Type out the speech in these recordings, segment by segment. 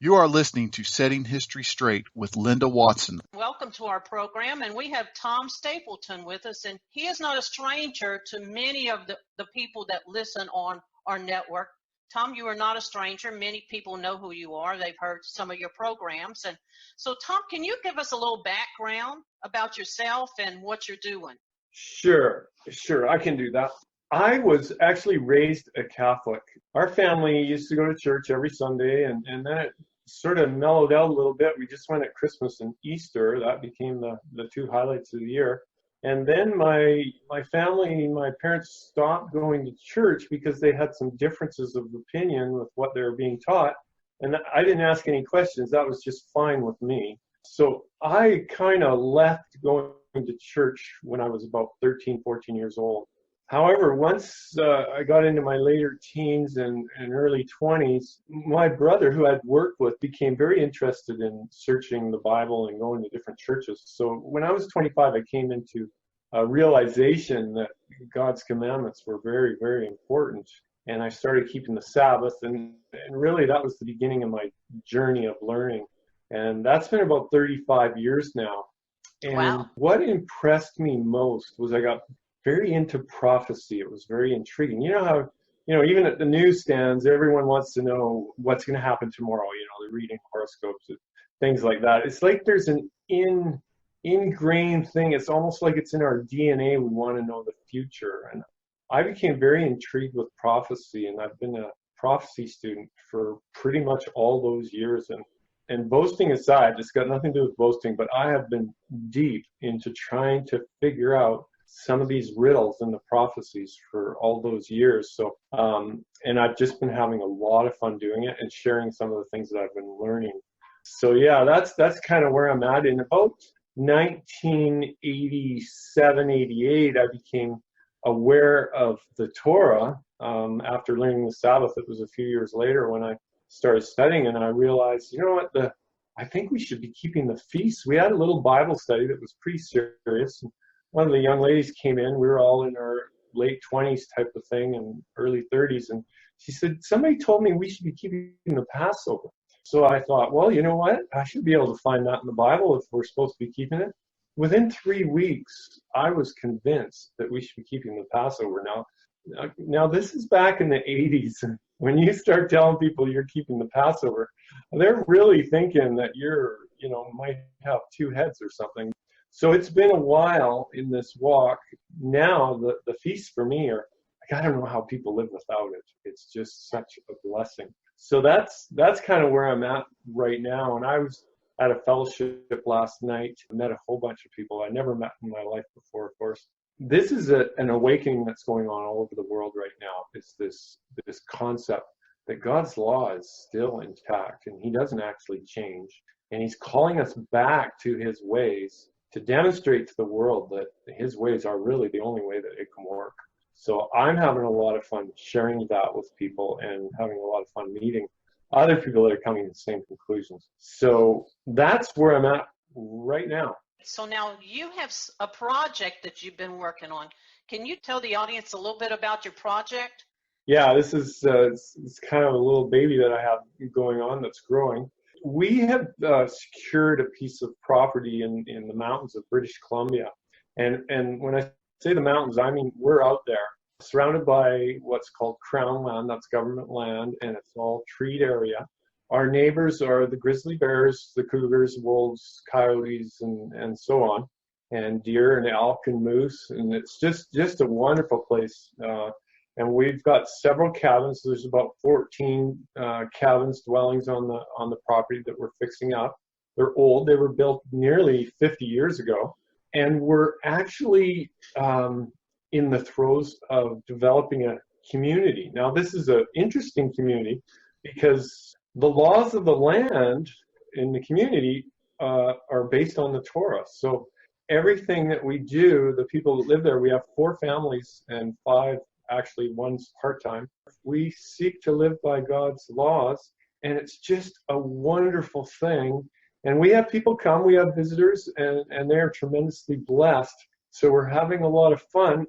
You are listening to Setting History Straight with Linda Watson. Welcome to our program, and we have Tom Stapleton with us, and he is not a stranger to many of the people that listen on our network. Tom, you are not a stranger. Many people know who you are. They've heard some of your programs. And so, Tom, can you give us a little background about yourself and what you're doing? Sure, I can do that. I was actually raised a Catholic. Our family used to go to church every Sunday, and then it sort of mellowed out a little bit. We just went at Christmas and Easter. That became the two highlights of the year. And then my family, my parents stopped going to church because they had some differences of opinion with what they were being taught. And I didn't ask any questions. That was just fine with me. So I kind of left going to church when I was about 13, 14 years old. However, once I got into my later teens and early 20s, my brother, who I'd worked with, became very interested in searching the Bible and going to different churches. So when I was 25, I came into a realization that God's commandments were very, very important. And I started keeping the Sabbath. And really, that was the beginning of my journey of learning. And that's been about 35 years now. And Wow. What impressed me most was I got very into prophecy. It was very intriguing. You know how, even at the newsstands, everyone wants to know what's going to happen tomorrow. They're reading horoscopes and things like that. It's like there's an ingrained thing. It's almost like it's in our DNA. We want to know the future. And I became very intrigued with prophecy, and I've been a prophecy student for pretty much all those years. And boasting aside, it's got nothing to do with boasting, but I have been deep into trying to figure out some of these riddles in the prophecies for all those years. So, and I've just been having a lot of fun doing it and sharing some of the things that I've been learning. So yeah, that's kind of where I'm at. In about 1987, 88, I became aware of the Torah. After learning the Sabbath, it was a few years later when I started studying, and I realized, I think we should be keeping the feasts. We had a little Bible study that was pretty serious. One of the young ladies came in. We were all in our late 20s type of thing and early 30s. And she said, somebody told me we should be keeping the Passover. So I thought, well, you know what? I should be able to find that in the Bible if we're supposed to be keeping it. Within 3 weeks, I was convinced that we should be keeping the Passover. Now this is back in the 80s. When you start telling people you're keeping the Passover, they're really thinking that might have two heads or something. So it's been a while in this walk. Now the feasts for me are, I don't know how people live without it. It's just such a blessing. So that's kind of where I'm at right now. And I was at a fellowship last night, met a whole bunch of people I never met in my life before, of course. This is an awakening that's going on all over the world right now. It's this concept that God's law is still intact and he doesn't actually change. And he's calling us back to his ways to demonstrate to the world that his ways are really the only way that it can work. So I'm having a lot of fun sharing that with people and having a lot of fun meeting other people that are coming to the same conclusions. So that's where I'm at right now. So now you have a project that you've been working on. Can you tell the audience a little bit about your project? Yeah, this is it's kind of a little baby that I have going on that's growing. We have secured a piece of property in the mountains of British Columbia. And when I say the mountains, I mean we're out there, surrounded by what's called Crown land, that's government land, and it's all treed area. Our neighbors are the grizzly bears, the cougars, wolves, coyotes, and so on, and deer and elk and moose. And it's just a wonderful place. And we've got several cabins. There's about 14 cabins, dwellings on the property that we're fixing up. They're old. They were built nearly 50 years ago. And we're actually in the throes of developing a community. Now, this is an interesting community because the laws of the land in the community are based on the Torah. So everything that we do, the people that live there, we have 4 families and 5, actually one's part-time. We seek to live by God's laws, and it's just a wonderful thing. And we have people come, we have visitors, and they're tremendously blessed. So we're having a lot of fun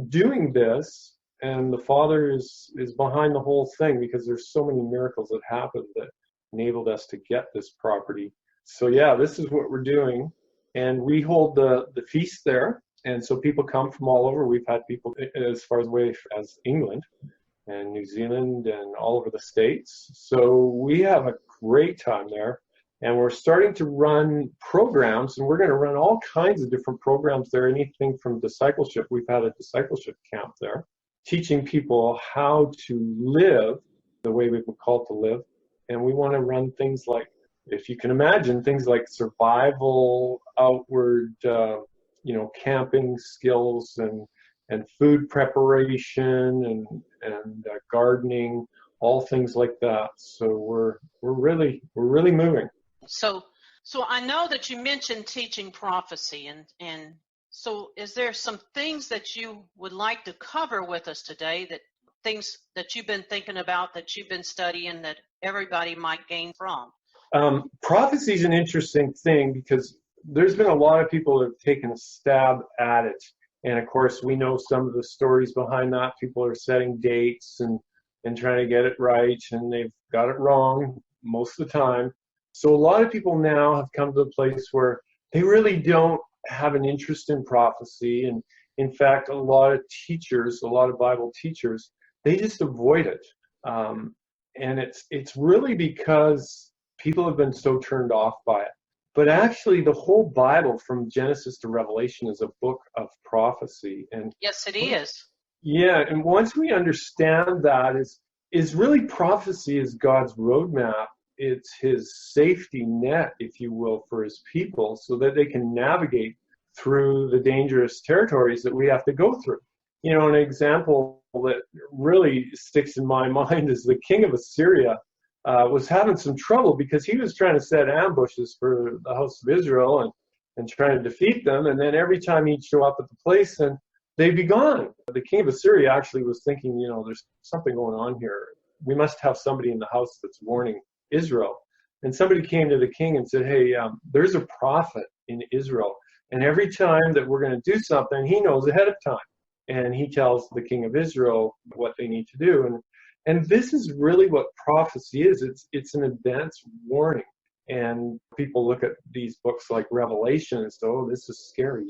doing this. And the Father is behind the whole thing because there's so many miracles that happen that enabled us to get this property. So yeah, this is what we're doing. And we hold the feast there. And so people come from all over. We've had people as far away as England and New Zealand and all over the States. So we have a great time there. And we're starting to run programs, and we're going to run all kinds of different programs there, anything from discipleship. We've had a discipleship camp there, teaching people how to live the way we've been called to live. And we want to run things like, if you can imagine, things like survival, outward, camping skills and food preparation and gardening, all things like that. So we're really moving. So I know that you mentioned teaching prophecy, and so is there some things that you would like to cover with us today, that things that you've been thinking about, that you've been studying, that everybody might gain from? Prophecy is an interesting thing because there's been a lot of people that have taken a stab at it. And of course, we know some of the stories behind that. People are setting dates and trying to get it right, and they've got it wrong most of the time. So a lot of people now have come to the place where they really don't have an interest in prophecy. And in fact, a lot of teachers, a lot of Bible teachers, they just avoid it. And it's really because people have been so turned off by it. But actually, the whole Bible from Genesis to Revelation is a book of prophecy. And yes, it is. Yeah, and once we understand that, is really prophecy is God's roadmap. It's his safety net, if you will, for his people so that they can navigate through the dangerous territories that we have to go through. An example that really sticks in my mind is the king of Assyria was having some trouble because he was trying to set ambushes for the house of Israel and trying to defeat them. And then every time he'd show up at the place, and they'd be gone. The king of Assyria actually was thinking, there's something going on here. We must have somebody in the house that's warning Israel. And somebody came to the king and said, hey, there's a prophet in Israel. And every time that we're going to do something, he knows ahead of time. And he tells the king of Israel what they need to do. And this is really what prophecy is. It's an advance warning. And people look at these books like Revelation and say, oh, this is scary.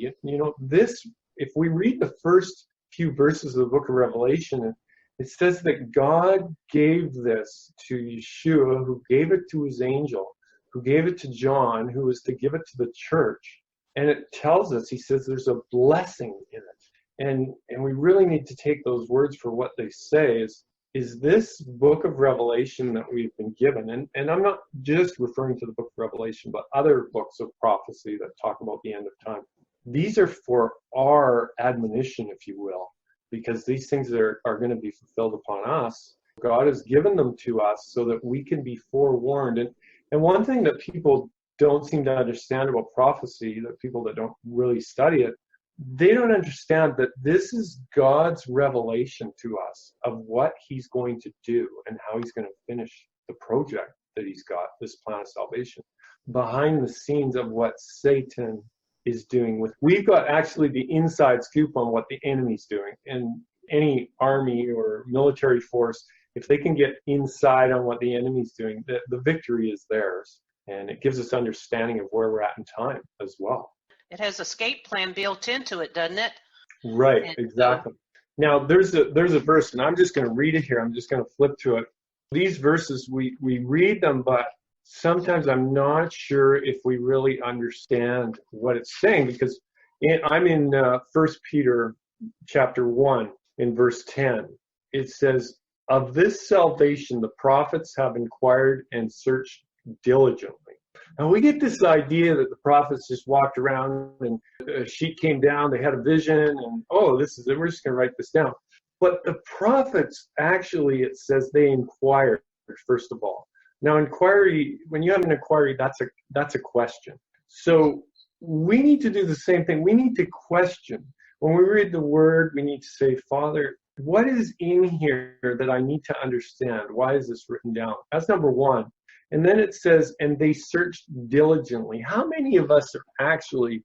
If we read the first few verses of the book of Revelation, it says that God gave this to Yeshua, who gave it to his angel, who gave it to John, who was to give it to the church. And it tells us, he says, there's a blessing in it. And we really need to take those words for what they say is this book of Revelation that we've been given. And I'm not just referring to the book of Revelation, but other books of prophecy that talk about the end of time. These are for our admonition, if you will, because these things are going to be fulfilled upon us. God has given them to us so that we can be forewarned. And one thing that people don't seem to understand about prophecy, that people that don't really study it, they don't understand that this is God's revelation to us of what he's going to do and how he's going to finish the project that he's got, this plan of salvation, behind the scenes of what Satan is doing. We've got actually the inside scoop on what the enemy's doing. And any army or military force, if they can get inside on what the enemy's doing, the victory is theirs. And it gives us understanding of where we're at in time as well. It has escape plan built into it, doesn't it? Right, And exactly. Now, there's a verse, and I'm just going to read it here. I'm just going to flip to it. These verses, we read them, but sometimes I'm not sure if we really understand what it's saying, because I'm in 1 Peter chapter 1 in verse 10. It says, of this salvation the prophets have inquired and searched diligently. Now we get this idea that the prophets just walked around and a sheet came down, they had a vision, and this is it, we're just going to write this down. But the prophets, actually, it says they inquired, first of all. Now inquiry, when you have an inquiry, that's a question. So we need to do the same thing. We need to question. When we read the word, we need to say, Father, what is in here that I need to understand? Why is this written down? That's number one. And then it says, and they searched diligently. How many of us are actually,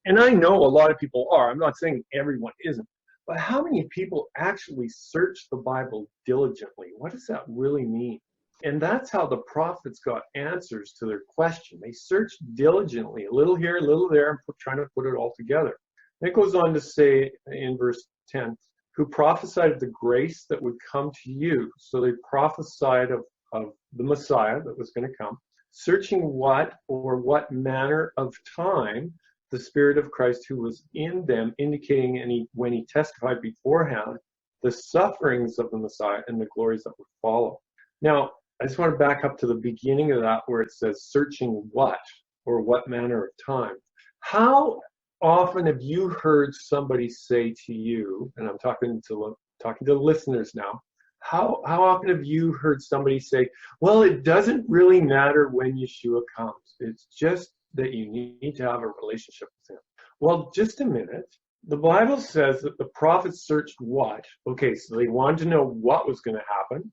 and I know a lot of people are, I'm not saying everyone isn't, but how many people actually search the Bible diligently? What does that really mean? And that's how the prophets got answers to their question. They searched diligently, a little here, a little there, and trying to put it all together. And it goes on to say in verse 10, who prophesied of the grace that would come to you. So they prophesied of the Messiah that was going to come, searching what or what manner of time the Spirit of Christ who was in them, indicating when he testified beforehand the sufferings of the Messiah and the glories that would follow. Now, I just want to back up to the beginning of that where it says searching what or what manner of time. How often have you heard somebody say to you, and I'm talking to the listeners now, how often have you heard somebody say, well, it doesn't really matter when Yeshua comes. It's just that you need to have a relationship with him. Well, just a minute. The Bible says that the prophets searched what? Okay, so they wanted to know what was going to happen.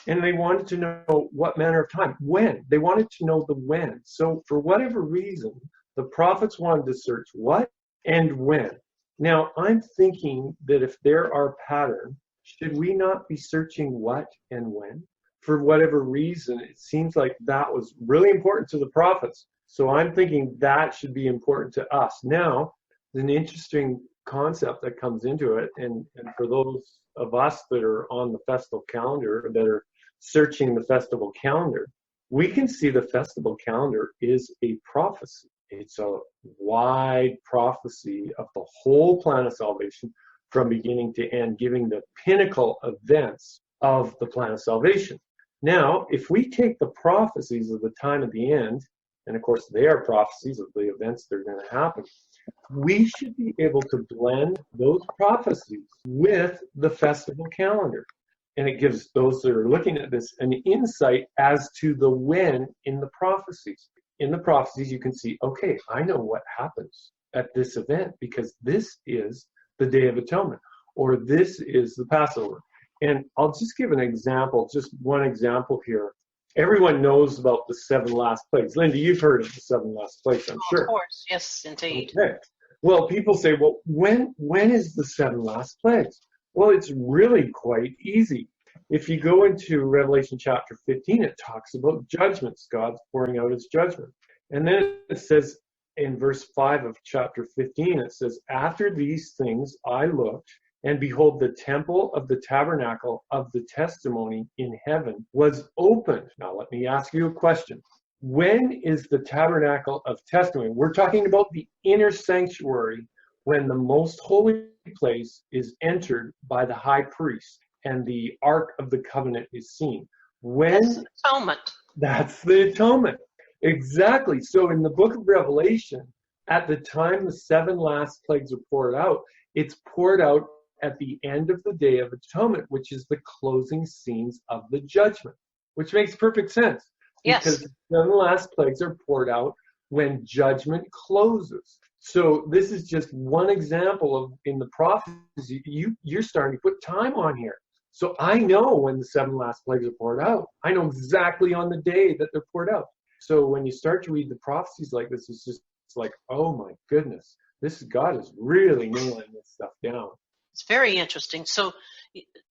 And they wanted to know what manner of time. When? They wanted to know the when. So for whatever reason, the prophets wanted to search what and when. Now, I'm thinking that if there are patterns, should we not be searching what and when? For whatever reason, it seems like that was really important to the prophets. So I'm thinking that should be important to us. Now, there's an interesting concept that comes into it. And for those of us that are on the festival calendar, that are searching the festival calendar, we can see the festival calendar is a prophecy. It's a wide prophecy of the whole plan of salvation from beginning to end, giving the pinnacle events of the plan of salvation. Now, if we take the prophecies of the time at the end, and of course they are prophecies of the events that are going to happen, we should be able to blend those prophecies with the festival calendar. And it gives those that are looking at this an insight as to the when in the prophecies. In the prophecies, you can see, okay, I know what happens at this event because this is the Day of Atonement, or this is the Passover. And I'll just give an example, just one example here. Everyone knows about the 7 last plagues. Linda, you've heard of the 7 last plagues, I'm sure. Of course, yes, indeed. Okay. Well, people say, well, when is the 7 last plagues? Well, it's really quite easy. If you go into Revelation chapter 15, it talks about judgments. God's pouring out his judgment. And then it says in verse 5 of chapter 15, it says, after these things I looked, and behold, the temple of the tabernacle of the testimony in heaven was opened. Now, let me ask you a question. When is the tabernacle of testimony? We're talking about the inner sanctuary when the most holy place is entered by the high priest and the Ark of the Covenant is seen. When? That's the atonement. That's the atonement. Exactly. So in the book of Revelation, at the time the 7 last plagues are poured out, it's poured out at the end of the Day of Atonement, which is the closing scenes of the judgment, which makes perfect sense. Yes. Because the 7 last plagues are poured out when judgment closes. So this is just one example of, in the prophecy, you're starting to put time on here. So I know when the 7 last plagues are poured out. I know exactly on the day that they're poured out. So when you start to read the prophecies like this, it's like, oh my goodness, God is really nailing this stuff down. It's very interesting. So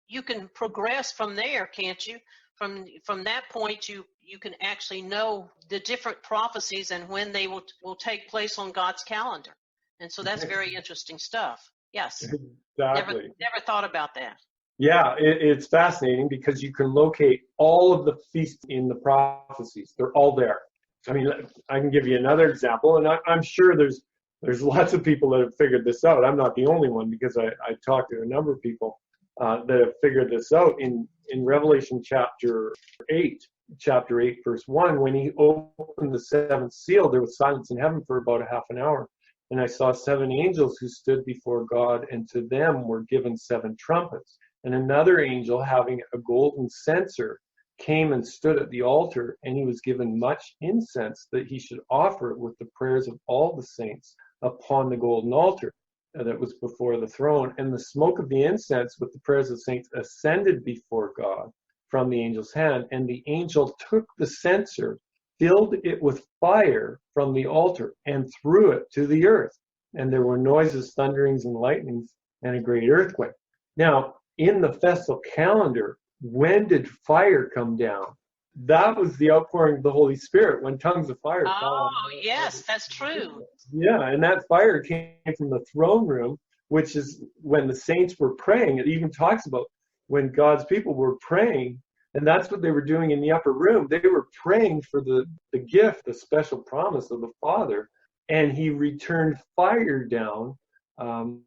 you can progress from there, can't you? From that point, you can actually know the different prophecies and when they will take place on God's calendar. And so that's very interesting stuff. Yes. Exactly. Never thought about that. Yeah, it's fascinating because you can locate all of the feasts in the prophecies. They're all there. I mean, I can give you another example, and I'm sure there's lots of people that have figured this out. I'm not the only one because I talked to a number of people that have figured this out. In Revelation chapter 8, verse 1, when he opened the 7th seal, there was silence in heaven for about a half an hour. And I saw 7 angels who stood before God, and to them were given 7 trumpets. And another angel, having a golden censer, came and stood at the altar, and he was given much incense that he should offer it with the prayers of all the saints upon the golden altar that was before the throne. And the smoke of the incense with the prayers of the saints ascended before God from the angel's hand. And the angel took the censer, filled it with fire from the altar, and threw it to the earth. And there were noises, thunderings, and lightnings, and a great earthquake. Now, in the festival calendar, when did fire come down? that was the outpouring of the Holy Spirit when tongues of fire fell Oh, on them. yes, that's true. Yeah, and that fire came from the throne room, which is when the saints were praying. It even talks about when God's people were praying, and that's what they were doing in the upper room. They were praying for the gift, the special promise of the Father, and he returned fire down on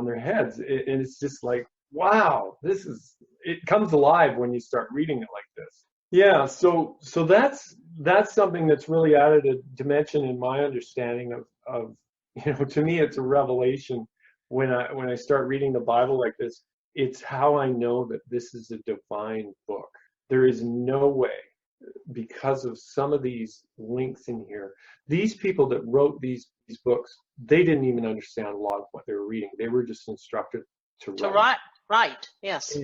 their heads. And it's just like, wow, it comes alive when you start reading it like this. Yeah, so that's something that's really added a dimension in my understanding of to me it's a revelation when I start reading the Bible like this. It's how I know that this is a divine book. There is no way, because of some of these links in here, these people that wrote these books, they didn't even understand a lot of what they were reading. They were just instructed to write. Right, yes.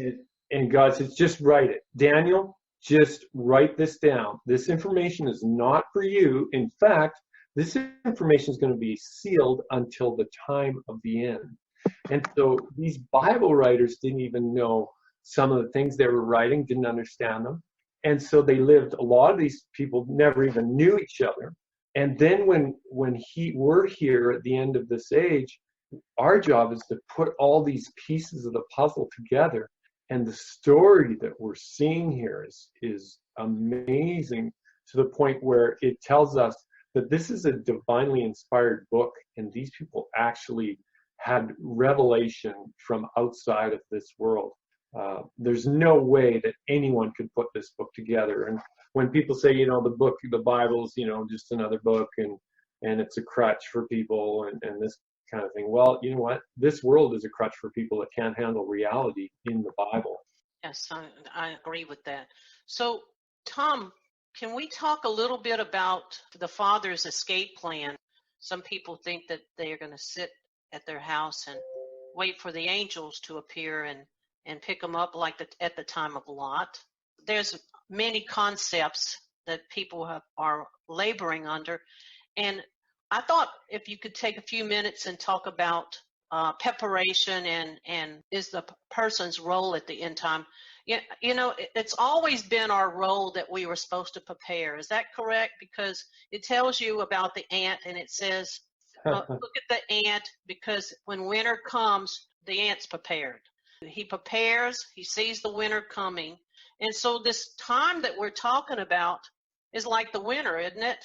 And God says, just write it. Daniel, just write this down. This information is not for you. In fact, this information is going to be sealed until the time of the end. And so these Bible writers didn't even know some of the things they were writing, didn't understand them. And so they lived, a lot of these people never even knew each other. And then when we're here at the end of this age, our job is to put all these pieces of the puzzle together. And the story that we're seeing here is amazing, to the point where it tells us that this is a divinely inspired book, and these people actually had revelation from outside of this world. There's no way that anyone could put this book together. And when people say, the Bible's, just another book and it's a crutch for people and this kind of thing. Well, you know what? This world is a crutch for people that can't handle reality in the Bible. Yes, I agree with that. So, Tom, can we talk a little bit about the Father's escape plan? Some people think that they are going to sit at their house and wait for the angels to appear and pick them up like at the time of Lot. There's many concepts that people are laboring under. And I thought if you could take a few minutes and talk about preparation and is the person's role at the end time. It's always been our role that we were supposed to prepare. Is that correct? Because it tells you about the ant, and it says, look at the ant, because when winter comes, the ant's prepared. He prepares, he sees the winter coming. And so this time that we're talking about is like the winter, isn't it?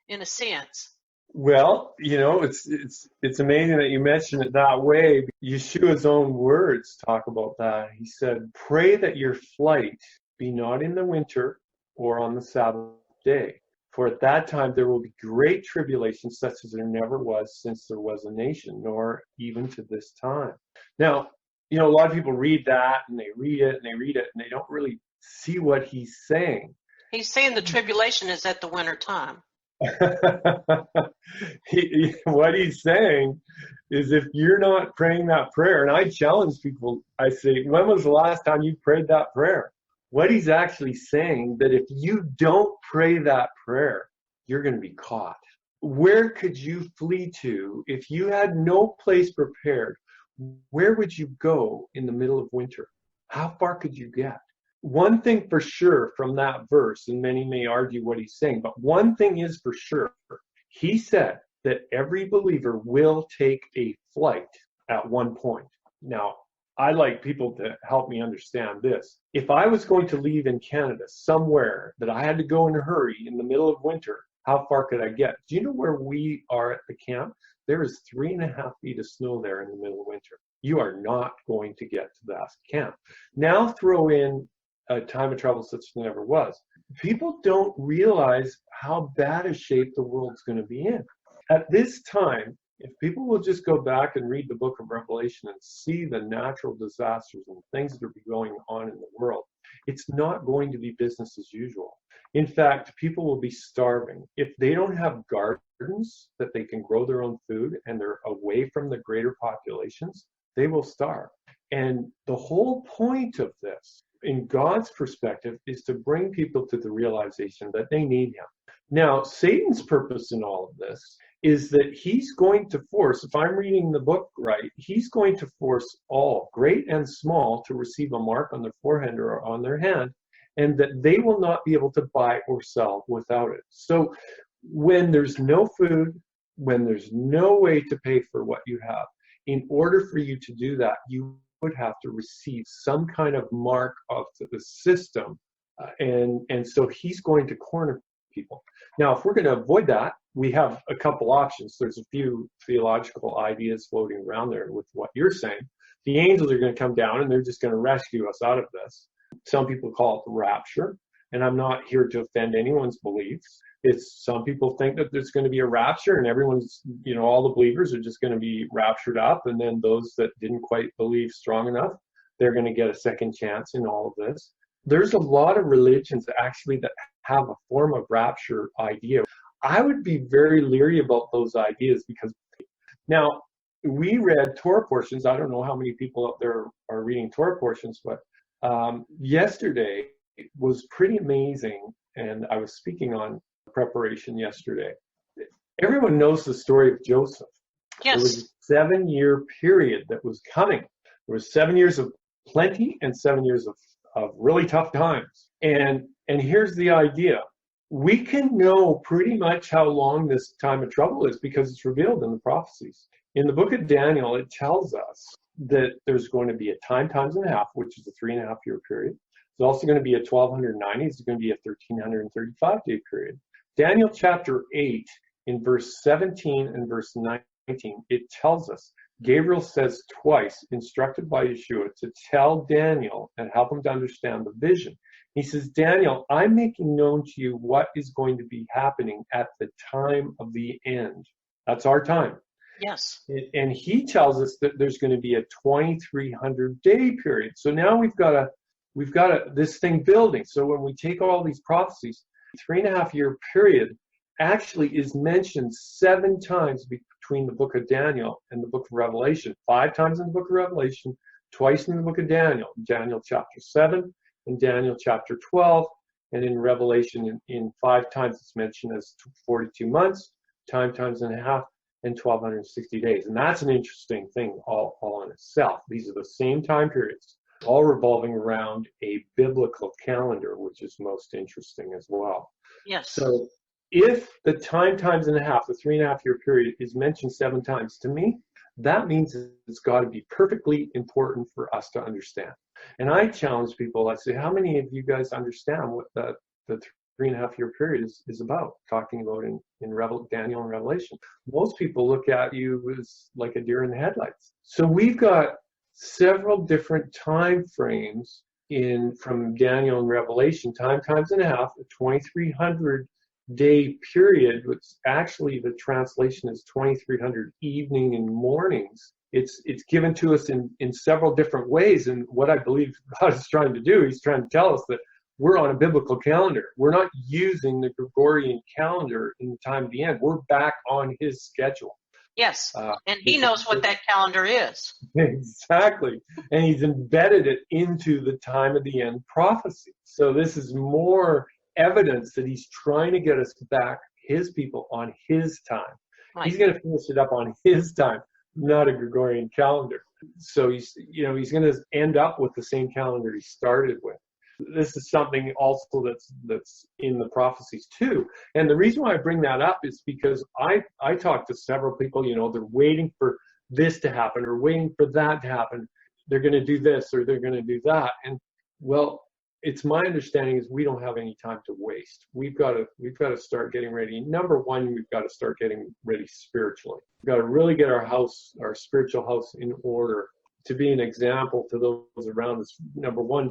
In a sense. Well, it's amazing that you mention it that way. Yeshua's own words talk about that. He said, pray that your flight be not in the winter or on the Sabbath day. For at that time there will be great tribulation, such as there never was since there was a nation, nor even to this time. Now, a lot of people read that and they read it and they read it and they don't really see what he's saying. He's saying the tribulation is at the winter time. What he's saying is, if you're not praying that prayer, and I challenge people, I say, when was the last time you prayed that prayer? What he's actually saying, that if you don't pray that prayer, you're going to be caught. Where could you flee to if you had no place prepared? Where would you go in the middle of winter? How far could you get? One thing for sure from that verse, and many may argue what he's saying, but one thing is for sure. He said that every believer will take a flight at one point. Now, I like people to help me understand this. If I was going to leave in Canada somewhere that I had to go in a hurry in the middle of winter, how far could I get? Do you know where we are at the camp? There is 3.5 feet of snow there in the middle of winter. You are not going to get to that camp. Now throw in a time of travel such as there never was. People don't realize how bad a shape the world's going to be in. At this time, if people will just go back and read the book of Revelation and see the natural disasters and things that are going on in the world, it's not going to be business as usual. In fact, people will be starving. If they don't have gardens that they can grow their own food and they're away from the greater populations, they will starve. And the whole point of this, in God's perspective, is to bring people to the realization that they need him. Now, Satan's purpose in all of this is that he's going to force, if I'm reading the book right, he's going to force all, great and small, to receive a mark on their forehead or on their hand. and that they will not be able to buy or sell without it. So when there's no food, when there's no way to pay for what you have, in order for you to do that, you would have to receive some kind of mark of the system. And so he's going to corner people. Now, if we're going to avoid that, we have a couple options. There's a few theological ideas floating around there with what you're saying. The angels are going to come down and they're just going to rescue us out of this. Some people call it the rapture, and I'm not here to offend anyone's beliefs. It's some people think that there's going to be a rapture and everyone's, all the believers are just going to be raptured up, and then those that didn't quite believe strong enough, they're going to get a second chance in all of this. There's a lot of religions actually that have a form of rapture idea. I would be very leery about those ideas because now we read Torah portions. I don't know how many people out there are reading Torah portions, but yesterday was pretty amazing. And I was speaking on preparation yesterday. Everyone knows the story of Joseph. Yes. There was a 7-year period that was coming. There was 7 years of plenty and 7 years of really tough times. And here's the idea. We can know pretty much how long this time of trouble is because it's revealed in the prophecies. In the book of Daniel, it tells us that there's going to be a times and a half, which is a 3.5-year period. There's also going to be a 1290. It's going to be a 1335-day period. Daniel chapter 8, in verse 17 and verse 19, it tells us, Gabriel says twice, instructed by Yeshua, to tell Daniel and help him to understand the vision. He says, Daniel, I'm making known to you what is going to be happening at the time of the end. That's our time. Yes. And he tells us that there's going to be a 2300-day period. So now we've got this thing building. So when we take all these prophecies, 3.5-year period actually is mentioned 7 times between the book of Daniel and the book of Revelation. 5 times in the book of Revelation, twice in the book of Daniel. Daniel chapter 7 and Daniel chapter 12. And in Revelation, in 5 times it's mentioned as 42 months, times and a half, and 1260 days. And that's an interesting thing all in itself. These are the same time periods, all revolving around a biblical calendar, which is most interesting as well. Yes. So if the times and a half, the 3.5-year period, is mentioned 7 times, to me, that means it's got to be perfectly important for us to understand. And I challenge people, I say, how many of you guys understand what the 3.5-year period is about, talking about in Daniel and Revelation? Most people look at you as like a deer in the headlights. So we've got several different time frames from Daniel and Revelation, times and a half, a 2300-day period, which actually the translation is 2300 evening and mornings. It's given to us in several different ways. And what I believe God is trying to do, he's trying to tell us that we're on a biblical calendar. We're not using the Gregorian calendar in the time of the end. We're back on his schedule. Yes, and he knows what that calendar is. Exactly. And he's embedded it into the time of the end prophecy. So this is more evidence that he's trying to get us back, his people, on his time. Right. He's going to finish it up on his time, not a Gregorian calendar. So he's going to end up with the same calendar he started with. This is something also that's in the prophecies too. And the reason why I bring that up is because I talked to several people, they're waiting for this to happen or waiting for that to happen. They're going to do this or they're going to do that. And well, it's my understanding is we don't have any time to waste. We've got to start getting ready. Number one, we've got to start getting ready spiritually. We've got to really get our spiritual house in order, to be an example to those around us. Number one,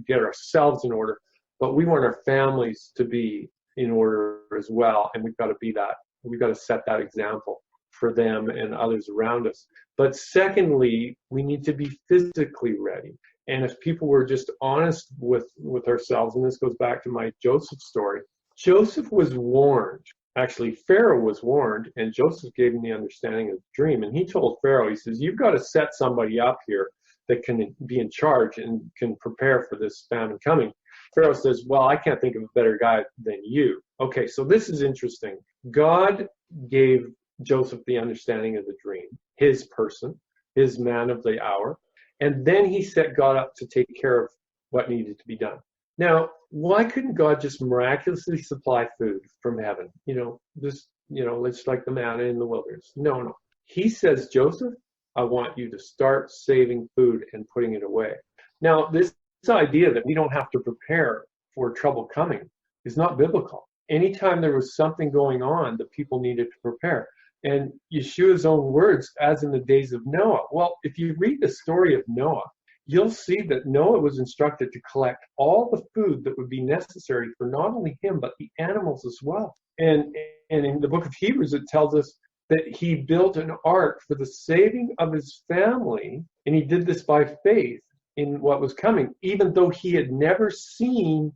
get ourselves in order, but we want our families to be in order as well. And we've got to be that. We've got to set that example for them and others around us. But secondly, we need to be physically ready. And if people were just honest with ourselves, and this goes back to my Joseph story, Joseph was warned. Actually, Pharaoh was warned, and Joseph gave him the understanding of the dream. And he told Pharaoh, he says, you've got to set somebody up here that can be in charge and can prepare for this famine coming. Pharaoh says, well, I can't think of a better guy than you. Okay, so this is interesting. God gave Joseph the understanding of the dream, his person, his man of the hour. And then he set God up to take care of what needed to be done. Now, why couldn't God just miraculously supply food from heaven? It's like the manna in the wilderness. No. He says, Joseph, I want you to start saving food and putting it away. Now, this idea that we don't have to prepare for trouble coming is not biblical. Anytime there was something going on, the people needed to prepare. And Yeshua's own words, as in the days of Noah. Well, if you read the story of Noah, you'll see that Noah was instructed to collect all the food that would be necessary for not only him, but the animals as well. And in the book of Hebrews, it tells us that he built an ark for the saving of his family, and he did this by faith in what was coming, even though he had never seen,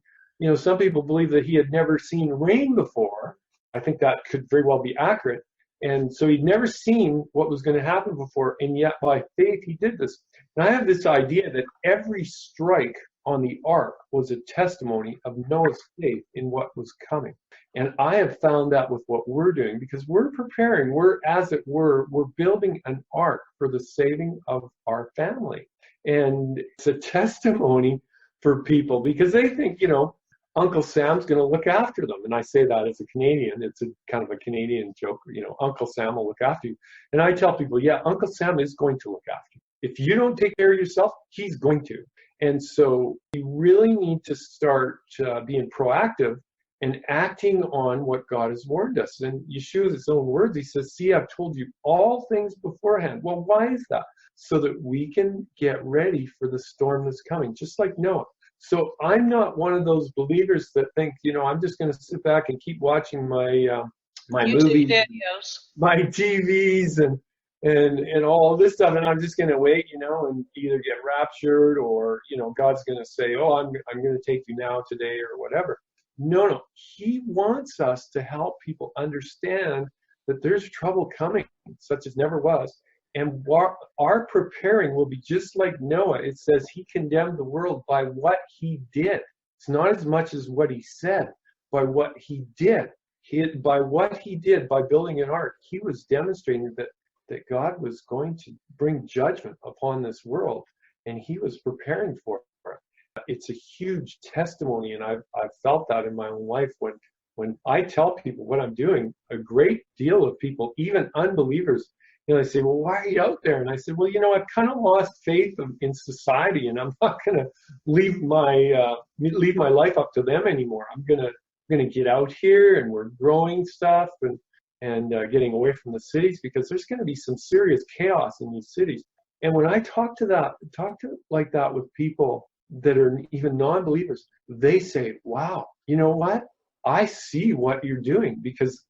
some people believe that he had never seen rain before. I think that could very well be accurate. And so he'd never seen what was going to happen before, and yet by faith he did this. And I have this idea that every strike on the ark was a testimony of Noah's faith in what was coming. And I have found that with what we're doing, because we're preparing, we're building an ark for the saving of our family. And it's a testimony for people because they think, Uncle Sam's going to look after them. And I say that as a Canadian. It's a kind of a Canadian joke. Uncle Sam will look after you. And I tell people, yeah, Uncle Sam is going to look after you. If you don't take care of yourself, he's going to. And so you really need to start being proactive and acting on what God has warned us. And Yeshua's own words, he says, see, I've told you all things beforehand. Well, why is that? So that we can get ready for the storm that's coming, just like Noah. So I'm not one of those believers that think, I'm just going to sit back and keep watching my my YouTube movies, videos, my TVs, and all this stuff, and I'm just going to wait, and either get raptured or God's going to say, oh, I'm going to take you now today or whatever. No, He wants us to help people understand that there's trouble coming, such as never was. And our preparing will be just like Noah. It says he condemned the world by what he did. It's not as much as what he said, by what he did. By what he did, by building an ark, he was demonstrating that God was going to bring judgment upon this world, and he was preparing for it. It's a huge testimony, and I've felt that in my own life when I tell people what I'm doing. A great deal of people, even unbelievers, they say, well, why are you out there? And I said, well, I've kind of lost faith in society, and I'm not going to leave my life up to them anymore. I'm going to get out here, and we're growing stuff and getting away from the cities, because there's going to be some serious chaos in these cities. And when I talk to like that with people that are even non-believers, they say, wow, you know what? I see what you're doing, because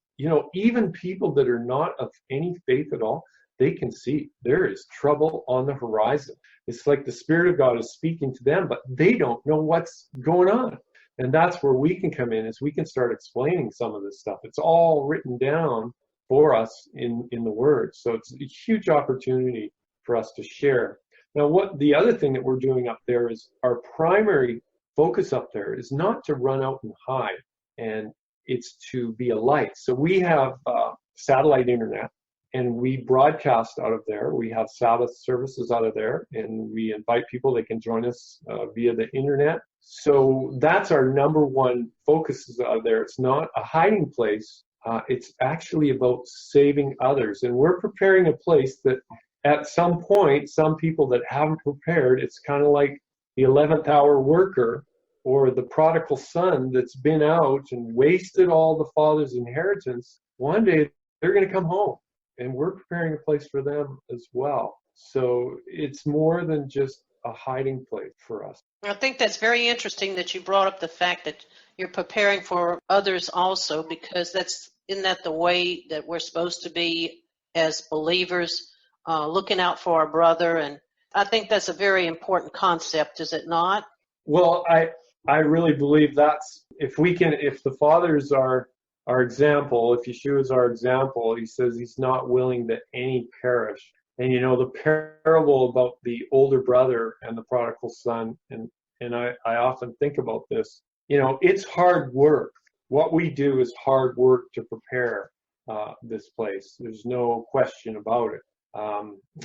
even people that are not of any faith at all, they can see there is trouble on the horizon. It's like the Spirit of God is speaking to them, but they don't know what's going on. And that's where we can come in, is we can start explaining some of this stuff. It's all written down for us in the Word. So it's a huge opportunity for us to share. Now, the other thing that we're doing up there is our primary focus up there is not to run out and hide, and it's to be a light. So we have satellite internet, and we broadcast out of there. We have Sabbath services out of there, and we invite people. They can join us via the internet. So that's our number one focus is out there. It's not a hiding place. It's actually about saving others. And we're preparing a place that at some point, some people that haven't prepared, it's kind of like the 11th hour worker or the prodigal son that's been out and wasted all the father's inheritance. One day they're going to come home, and we're preparing a place for them as well. So it's more than just a hiding place for us. I think that's very interesting that you brought up the fact that you're preparing for others also, because isn't that the way that we're supposed to be as believers, looking out for our brother? And I think that's a very important concept, is it not? Well, I really believe that's, if the fathers are our example, if Yeshua is our example, he says he's not willing that any perish. And the parable about the older brother and the prodigal son, and I often think about this, it's hard work. What we do is hard work to prepare this place. There's no question about it.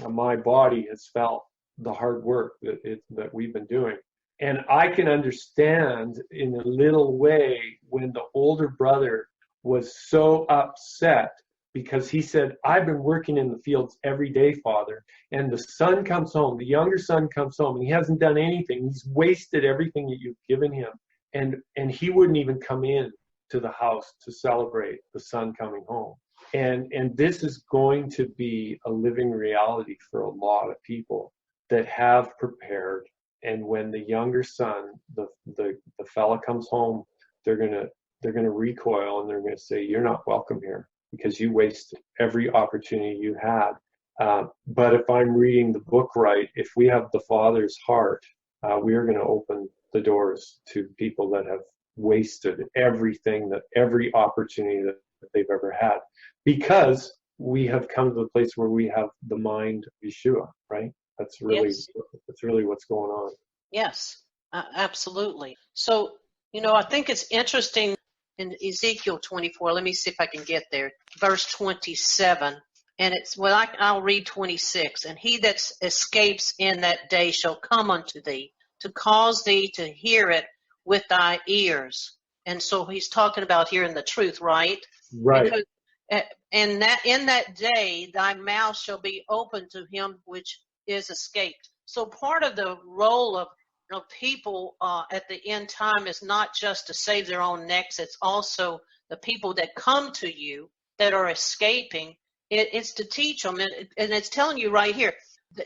My body has felt the hard work that we've been doing. And I can understand in a little way when the older brother was so upset because he said, I've been working in the fields every day, Father. And the son comes home, the younger son comes home, and he hasn't done anything. He's wasted everything that you've given him. And he wouldn't even come in to the house to celebrate the son coming home. And this is going to be a living reality for a lot of people that have prepared. And when the younger son, the fella comes home, they're gonna recoil and they're gonna say, "You're not welcome here because you wasted every opportunity you had." But if I'm reading the book right, if we have the Father's heart, we are going to open the doors to people that have wasted every opportunity that they've ever had, because we have come to the place where we have the mind of Yeshua, right? That's really what's going on. Yes, absolutely. So, I think it's interesting in Ezekiel 24. Let me see if I can get there. Verse 27. And I'll read 26. And he that escapes in that day shall come unto thee to cause thee to hear it with thy ears. And so he's talking about hearing the truth, right? Right. Because, and that in that day thy mouth shall be open to him which is escaped. So part of the role of people at the end time is not just to save their own necks. It's also the people that come to you that are escaping. It's to teach them. And it's telling you right here,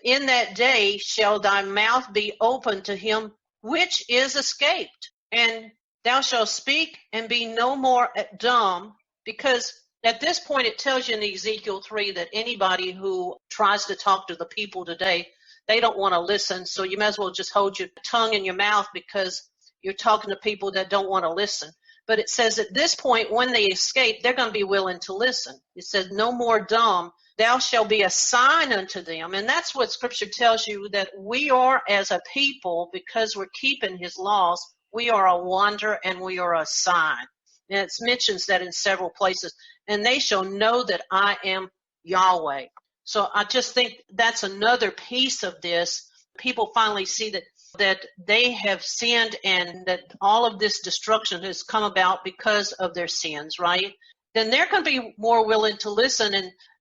in that day shall thy mouth be open to him which is escaped. And thou shalt speak and be no more dumb, because at this point it tells you in Ezekiel 3 that anybody who tries to talk to the people today, they don't want to listen. So you might as well just hold your tongue in your mouth, because you're talking to people that don't want to listen. But it says at this point, when they escape, they're going to be willing to listen. It says, no more dumb, thou shalt be a sign unto them. And that's what Scripture tells you, that we are as a people, because we're keeping his laws, we are a wonder and we are a sign. And it mentions that in several places. And they shall know that I am Yahweh. So I just think that's another piece of this. People finally see that they have sinned and that all of this destruction has come about because of their sins, right? Then they're going to be more willing to listen.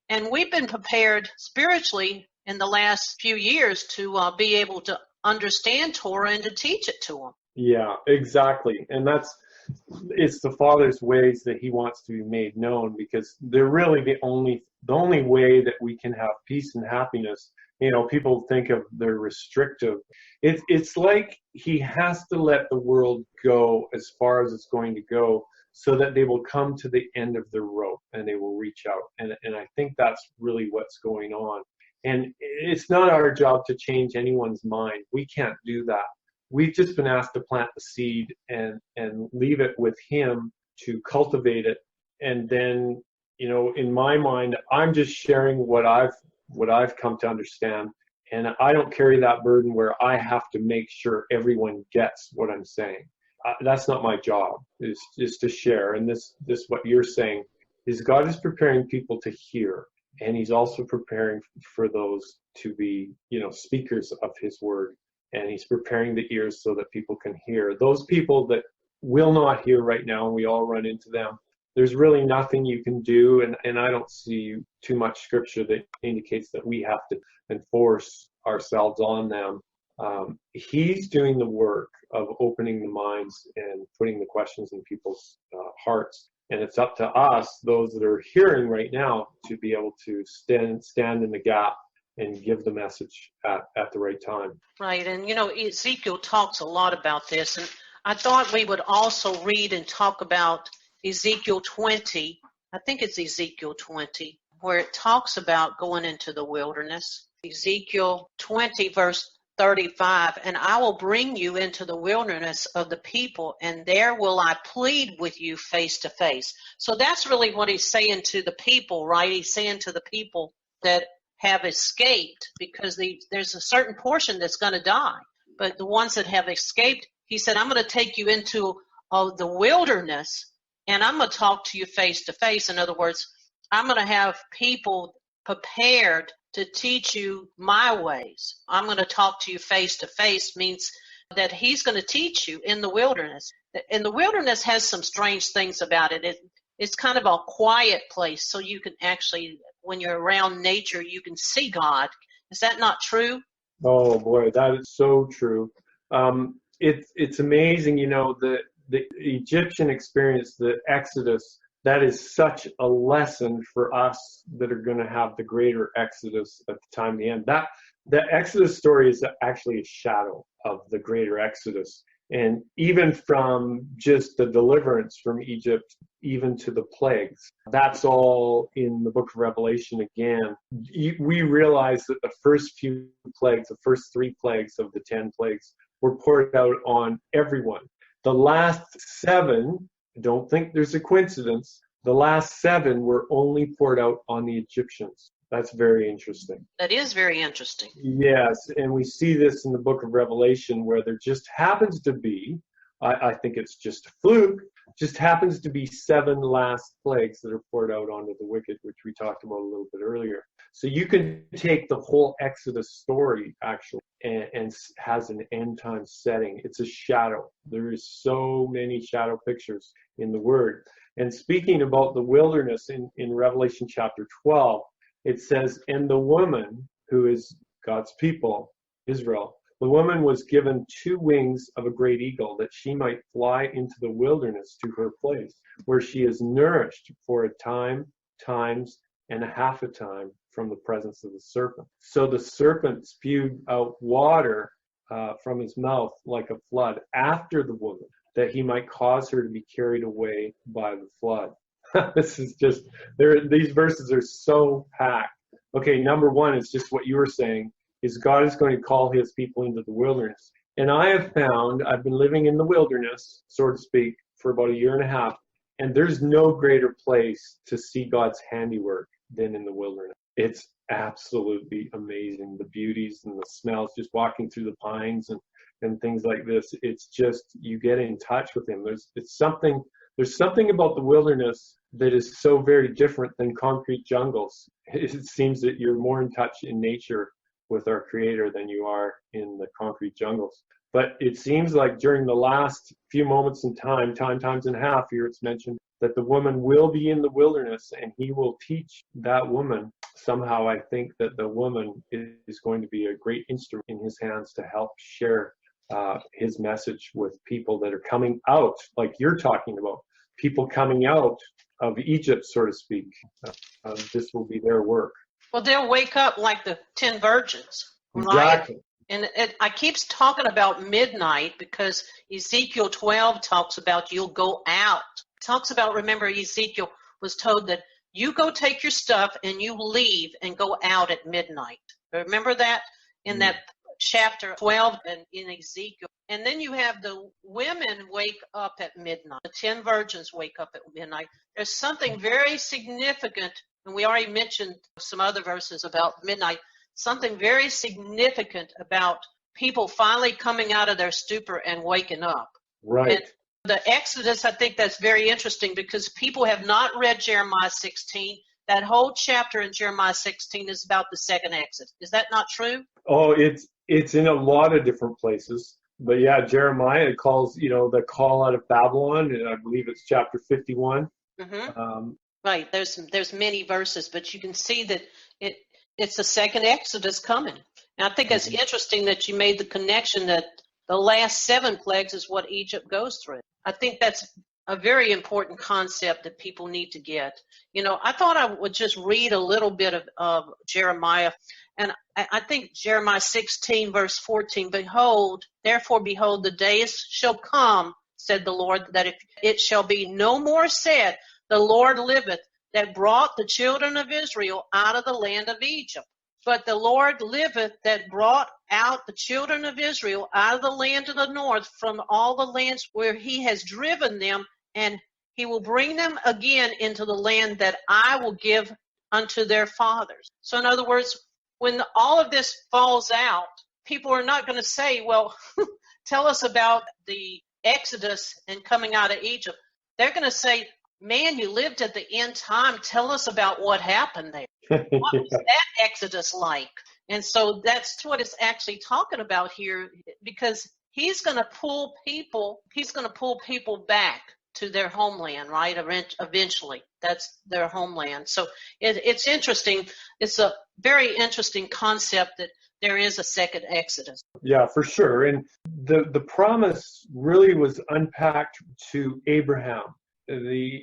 And we've been prepared spiritually in the last few years to be able to understand Torah and to teach it to them. Yeah, exactly. And it's the Father's ways that he wants to be made known, because they're really the only way that we can have peace and happiness. People think of they're restrictive. It's like he has to let the world go as far as it's going to go, so that they will come to the end of the rope and they will reach out. And I think that's really what's going on. And it's not our job to change anyone's mind. We can't do that. We've just been asked to plant the seed and leave it with him to cultivate it. And then, in my mind, I'm just sharing what I've come to understand. And I don't carry that burden where I have to make sure everyone gets what I'm saying. That's not my job, is to share. And this what you're saying is God is preparing people to hear. And he's also preparing for those to be, speakers of his word. And he's preparing the ears so that people can hear. Those people that will not hear right now, and we all run into them, there's really nothing you can do. And I don't see too much scripture that indicates that we have to enforce ourselves on them. He's doing the work of opening the minds and putting the questions in people's hearts. And it's up to us, those that are hearing right now, to be able to stand in the gap and give the message at the right time. Right. And, Ezekiel talks a lot about this. And I thought we would also read and talk about Ezekiel 20. I think it's Ezekiel 20, where it talks about going into the wilderness. Ezekiel 20, verse 35, and I will bring you into the wilderness of the people, and there will I plead with you face to face. So that's really what he's saying to the people, right? He's saying to the people that have escaped, because there's a certain portion that's going to die. But the ones that have escaped, he said, I'm going to take you into the wilderness, and I'm going to talk to you face to face. In other words, I'm going to have people prepared to teach you my ways. I'm going to talk to you face to face means that he's going to teach you in the wilderness. And the wilderness has some strange things about it. It's kind of a quiet place, so you can actually, when you're around nature, you can see God. Is that not true? Oh boy, that is so true. It's amazing, the Egyptian experience, the Exodus, that is such a lesson for us that are going to have the greater Exodus at the time of the end. The Exodus story is actually a shadow of the greater Exodus. And even from just the deliverance from Egypt, even to the plagues, that's all in the book of Revelation again. We realize that the first few plagues, the first 3 plagues of the 10 plagues, were poured out on everyone. The last 7, don't think there's a coincidence, the last 7 were only poured out on the Egyptians. That's very interesting. That is very interesting. Yes, and we see this in the book of Revelation where there just happens to be, I think it's just a fluke, just happens to be 7 last plagues that are poured out onto the wicked, which we talked about a little bit earlier. So you can take the whole Exodus story actually and has an end time setting. It's a shadow. There is so many shadow pictures in the Word. And speaking about the wilderness in Revelation chapter 12, it says, and the woman, who is God's people, Israel, the woman was given 2 wings of a great eagle, that she might fly into the wilderness to her place, where she is nourished for a time, times, and a half a time from the presence of the serpent. So the serpent spewed out water from his mouth like a flood after the woman, that he might cause her to be carried away by the flood. This is just, these verses are so packed. Okay, number 1 is just what you were saying, is God is going to call his people into the wilderness. And I have found, I've been living in the wilderness, so to speak, for about 1.5 years, and there's no greater place to see God's handiwork than in the wilderness. It's absolutely amazing. The beauties and the smells, just walking through the pines and things like this. It's just, you get in touch with him. There's something about the wilderness that is so very different than concrete jungles. It seems that you're more in touch in nature with our Creator than you are in the concrete jungles. But it seems like during the last few moments in times and a half here, it's mentioned that the woman will be in the wilderness and he will teach that woman. Somehow I think that the woman is going to be a great instrument in his hands to help share his message with people that are coming out, like you're talking about, people coming out of Egypt, so to speak. This will be their work. Well, they'll wake up like the 10 virgins, right? Exactly. And I keep talking about midnight because Ezekiel 12 talks about you'll go out. It talks about, remember, Ezekiel was told that you go take your stuff and you leave and go out at midnight. Remember that in that chapter 12 and in Ezekiel. And then you have the women wake up at midnight. The 10 virgins wake up at midnight. There's something very significant, and we already mentioned some other verses about midnight, something very significant about people finally coming out of their stupor and waking up. Right. And the Exodus, I think that's very interesting because people have not read Jeremiah 16. That whole chapter in Jeremiah 16 is about the second Exodus. Is that not true? Oh, it's in a lot of different places. But yeah, Jeremiah calls, the call out of Babylon, and I believe it's chapter 51. Mm-hmm. Right. There's many verses, but you can see that it's the second Exodus coming. And I think it's interesting that you made the connection that the last 7 plagues is what Egypt goes through. I think that's a very important concept that people need to get. I thought I would just read a little bit of Jeremiah. And I think Jeremiah 16, verse 14, therefore behold, the days shall come, said the Lord, that it shall be no more said, the Lord liveth, that brought the children of Israel out of the land of Egypt. But the Lord liveth, that brought out the children of Israel out of the land of the north, from all the lands where he has driven them, and he will bring them again into the land that I will give unto their fathers. So in other words, when all of this falls out, people are not going to say, well, tell us about the Exodus and coming out of Egypt. They're going to say, man, you lived at the end time. Tell us about what happened there. What was that Exodus like? And so that's what it's actually talking about here, because he's going to pull people back to their homeland, right? Eventually, that's their homeland. So it's interesting. It's a very interesting concept that there is a second Exodus. Yeah, for sure. And the promise really was unpacked to Abraham, the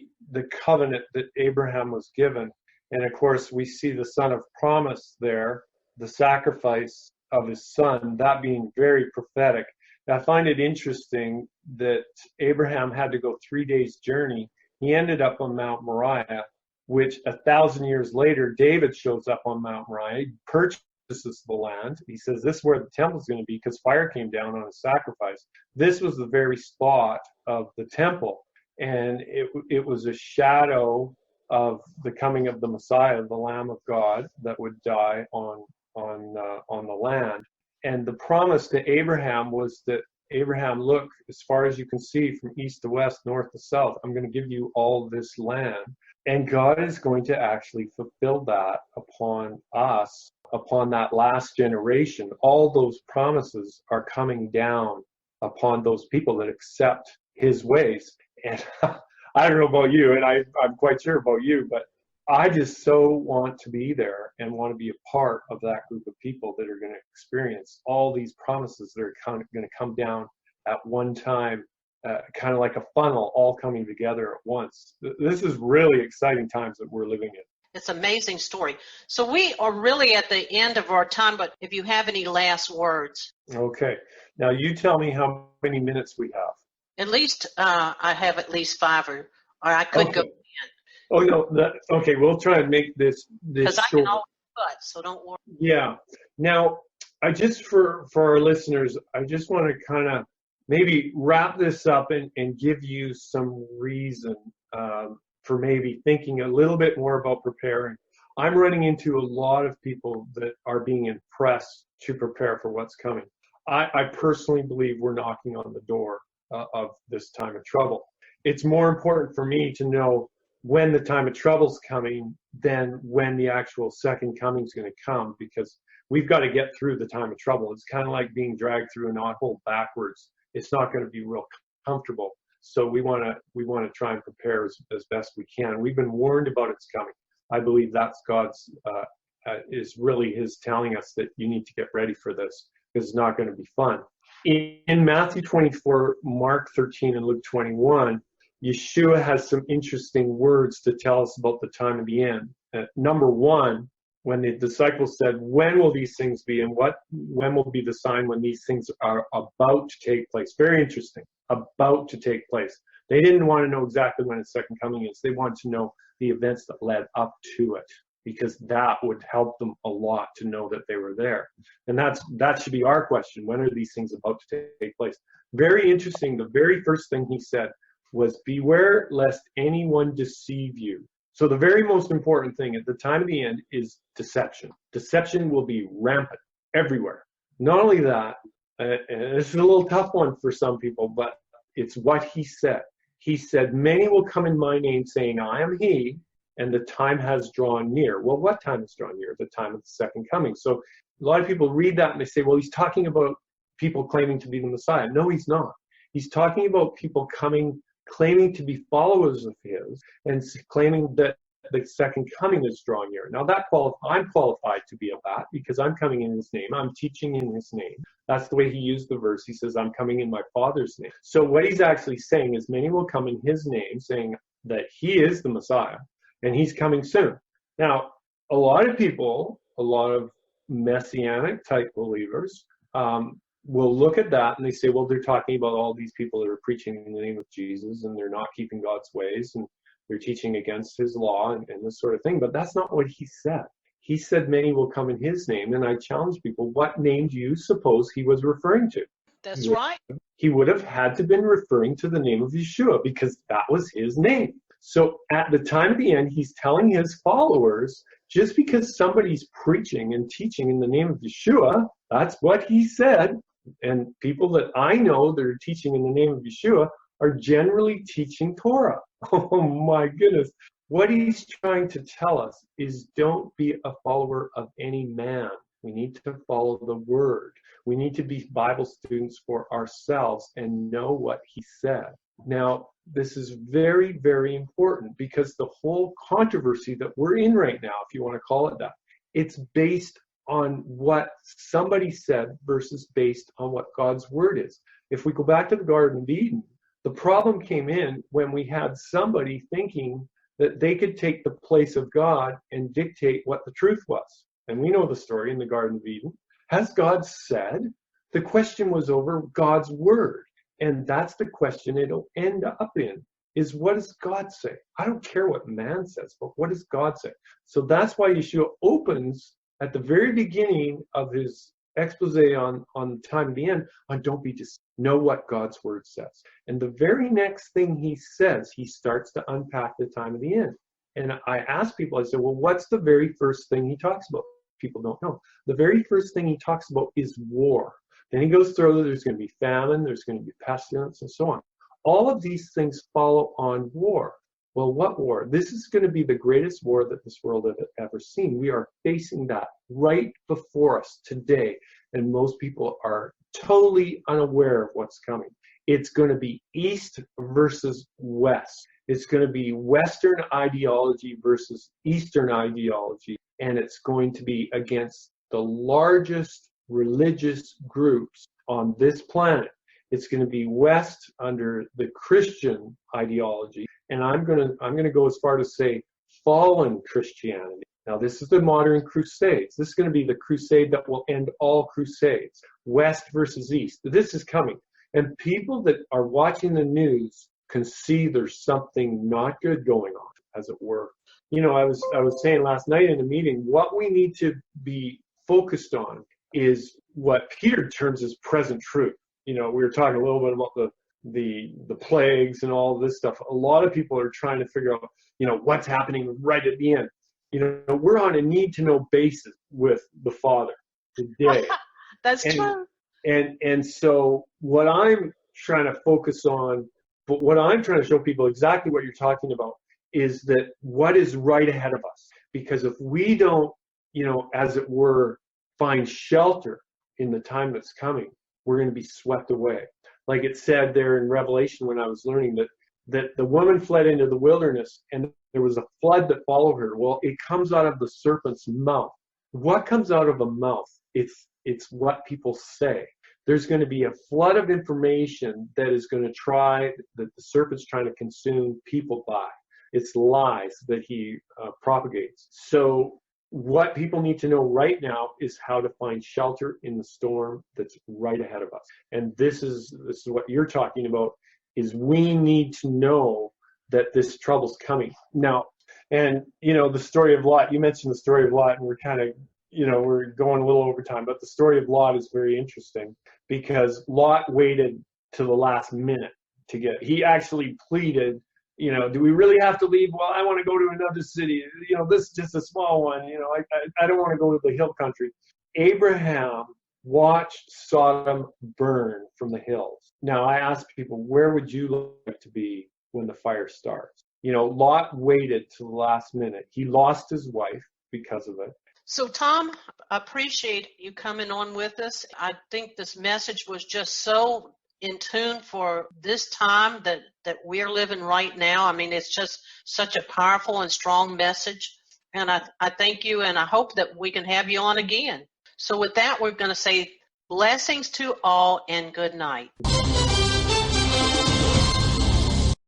covenant that Abraham was given. And of course, we see the son of promise there, the sacrifice of his son, that being very prophetic. I find it interesting that Abraham had to go 3 days' journey. He ended up on Mount Moriah, which 1,000 years later, David shows up on Mount Moriah, purchases the land. He says, this is where the temple is going to be, because fire came down on a sacrifice. This was the very spot of the temple. And it was a shadow of the coming of the Messiah, the Lamb of God, that would die on the land. And the promise to Abraham was that, Abraham, look, as far as you can see from east to west, north to south, I'm going to give you all this land. And God is going to actually fulfill that upon us, upon that last generation. All those promises are coming down upon those people that accept his ways. And I don't know about you, and I'm quite sure about you, but I just so want to be there and want to be a part of that group of people that are going to experience all these promises that are going to come down at one time, kind of like a funnel, all coming together at once. This is really exciting times that we're living in. It's an amazing story. So we are really at the end of our time, but if you have any last words. Okay. Now you tell me how many minutes we have. At least I have at least 5, or I could Okay. go. Oh, no. Okay, we'll try and make this Because I short. can always cut, so don't worry. Yeah. Now, I just, for our listeners, I just want to kind of maybe wrap this up and give you some reason for maybe thinking a little bit more about preparing. I'm running into a lot of people that are being impressed to prepare for what's coming. I personally believe we're knocking on the door of this time of trouble. It's more important for me to know when the time of trouble's coming than when the actual second coming is going to come, because we've got to get through the time of trouble. It's kind of like being dragged through a knothole backwards. It's not going to be real comfortable. So we want to try and prepare as best we can. We've been warned about it's coming. I believe that's God's is really his telling us that you need to get ready for this, because it's not going to be fun. In Matthew 24, Mark 13, and Luke 21, Yeshua has some interesting words to tell us about the time of the end. Number one, when the disciples said, when will these things be, and when will be the sign when these things are about to take place? Very interesting, about to take place. They didn't want to know exactly when his second coming is. They wanted to know the events that led up to it, because that would help them a lot to know that they were there. And that should be our question. When are these things about to take place? Very interesting. The very first thing he said was, beware lest anyone deceive you. So the very most important thing at the time of the end is deception. Deception will be rampant everywhere. Not only that, and it's a little tough one for some people, but it's what he said. He said, many will come in my name saying, I am he, and the time has drawn near. Well, what time has drawn near? The time of the second coming. So a lot of people read that and they say, well, he's talking about people claiming to be the Messiah. No, he's not. He's talking about people claiming to be followers of his and claiming that the second coming is drawing near. Now I'm qualified to be of that, because I'm coming in his name. I'm teaching in his name. That's the way he used the verse. He says, I'm coming in my Father's name. So what he's actually saying is, many will come in his name, saying that he is the Messiah and he's coming soon. Now, a lot of people, a lot of messianic type believers, will look at that and they say, well, they're talking about all these people that are preaching in the name of Jesus and they're not keeping God's ways and they're teaching against his law and this sort of thing. But that's not what he said. He said many will come in his name. And I challenge people, what name do you suppose he was referring to? That's right. He would have had to been referring to the name of Yeshua, because that was his name. So at the time of the end, he's telling his followers, just because somebody's preaching and teaching in the name of Yeshua, that's what he said. And people that I know that are teaching in the name of Yeshua are generally teaching Torah. Oh my goodness. What he's trying to tell us is, don't be a follower of any man. We need to follow the word. We need to be Bible students for ourselves and know what he said. Now, this is very, very important because the whole controversy that we're in right now, if you want to call it that, it's based on what somebody said versus based on what God's word is. If we go back to the Garden of Eden, the problem came in when we had somebody thinking that they could take the place of God and dictate what the truth was. And we know the story in the Garden of Eden. Has God said? The question was over God's word. And that's the question it'll end up in, is what does God say? I don't care what man says, but what does God say? So that's why Yeshua opens at the very beginning of his expose on the time of the end on don't be deceived. Know what God's word says. And the very next thing he says, he starts to unpack the time of the end. And I ask people, I said, well, what's the very first thing he talks about? People don't know. The very first thing he talks about is war. Then he goes through, there's going to be famine, there's going to be pestilence, and so on. All of these things follow on war. Well, what war? This is going to be the greatest war that this world has ever seen. We are facing that right before us today, and most people are totally unaware of what's coming. It's going to be East versus West. It's going to be Western ideology versus Eastern ideology, and it's going to be against the largest religious groups on this planet. It's going to be West under the Christian ideology, and I'm going to go as far to say fallen Christianity. Now, this is the modern crusades. This is going to be the crusade that will end all crusades. West versus East. This is coming, and people that are watching the news can see there's something not good going on, as it were. You know, I was saying last night in a meeting, what we need to be focused on is what Peter terms as present truth. You know, we were talking a little bit about the plagues and all this stuff. A lot of people are trying to figure out, you know, what's happening right at the end. You know, we're on a need to know basis with the Father today. That's true. And so what I'm trying to focus on, but what I'm trying to show people exactly what you're talking about is that what is right ahead of us. Because if we don't, you know, as it were, find shelter in the time that's coming, we're going to be swept away. Like it said there in Revelation when I was learning that the woman fled into the wilderness and there was a flood that followed her. Well, it comes out of the serpent's mouth. What comes out of a mouth? It's what people say. There's going to be a flood of information that is going to that the serpent's trying to consume people by. It's lies that he propagates. So what people need to know right now is how to find shelter in the storm that's right ahead of us. And this is what you're talking about, is we need to know that this trouble's coming. Now, and, you know, the story of Lot, you mentioned the story of Lot, and we're kind of, you know, we're going a little over time, but the story of Lot is very interesting because Lot waited to the last minute he actually pleaded, you know, do we really have to leave? Well, I want to go to another city. You know, this is just a small one. You know, I don't want to go to the hill country. Abraham watched Sodom burn from the hills. Now, I ask people, where would you like to be when the fire starts? You know, Lot waited to the last minute. He lost his wife because of it. So, Tom, I appreciate you coming on with us. I think this message was just so in tune for this time that we're living right now. I mean, it's just such a powerful and strong message. And I thank you, and I hope that we can have you on again. So with that, we're going to say blessings to all and good night.